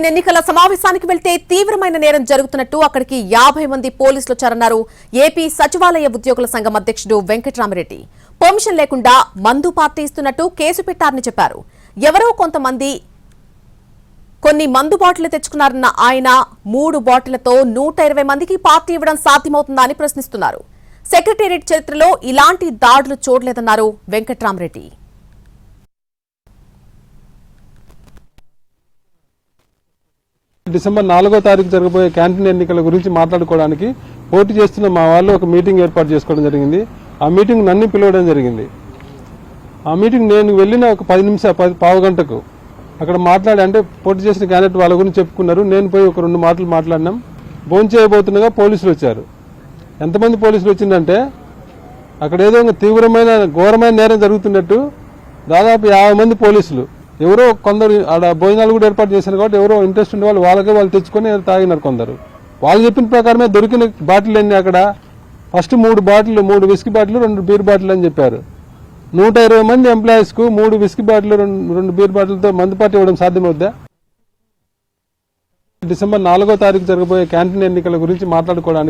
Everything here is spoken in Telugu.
ఎన్నికల సమావేశానికి వెళ్తే తీవ్రమైన నేరం జరుగుతున్నట్టు అక్కడికి 50 మంది పోలీసులు వచ్చారన్నారు ఏపీ సచివాలయ ఉద్యోగుల సంఘం అధ్యక్షుడు వెంకట్రామిరెడ్డి. పర్మిషన్ లేకుండా మందు పార్టీ ఇస్తున్నట్టు కేసు పెట్టారని చెప్పారు. ఎవరో కొంతమంది కొన్ని మందు బాటిల్ తెచ్చుకున్నారన్న ఆయన 3 బాటిళ్లతో 120 మందికి పార్టీ ఇవ్వడం సాధ్యమవుతుందా అని ప్రశ్నిస్తున్నారు. సెక్రటేరియట్ చరిత్రలో ఇలాంటి దాడులు చూడలేదన్నారు వెంకట్రామిరెడ్డి. డిసెంబర్ 4వ తారీఖు జరగబోయే క్యాంటీన్ ఎన్నికల గురించి మాట్లాడుకోవడానికి పోటీ చేస్తున్న మా వాళ్ళు ఒక మీటింగ్ ఏర్పాటు చేసుకోవడం జరిగింది. ఆ మీటింగ్ నన్ను పిలవడం జరిగింది. ఆ మీటింగ్ నేను వెళ్ళిన ఒక 10 నిమిషాలు పావు గంటకు అక్కడ మాట్లాడి అంటే పోటీ చేసిన క్యాండిడేట్ వాళ్ళ గురించి చెప్పుకున్నారు. నేను పోయి ఒక 2 మాటలు మాట్లాడినాం. భోజనం చేయబోతుండగా పోలీసులు వచ్చారు. ఎంతమంది పోలీసులు వచ్చిందంటే అక్కడ ఏదో తీవ్రమైన ఘోరమైన నేరం జరుగుతున్నట్టు దాదాపు 50 మంది పోలీసులు. ఎవరో కొందరు ఆడ భోజనాలు కూడా ఏర్పాటు చేశారు కాబట్టి ఎవరో ఇంట్రెస్ట్ ఉండే వాళ్ళు తెచ్చుకొని తాగినారు కొందరు. వాళ్ళు చెప్పిన ప్రకారమే దొరికిన బాటిల్ అన్ని అక్కడ first 3 whisky bottle 2 beer bottle అని చెప్పారు. 120 మంది ఎంప్లాయీస్ కు 3 విస్కీ బాటిల్ 2 బీర్ బాటిల్తో మందు పార్టీ ఇవ్వడం సాధ్యమవుద్దా? డిసెంబర్ 4వ తారీఖు జరగబోయే క్యాంటీన్ ఎన్నికల గురించి మాట్లాడుకోవడానికి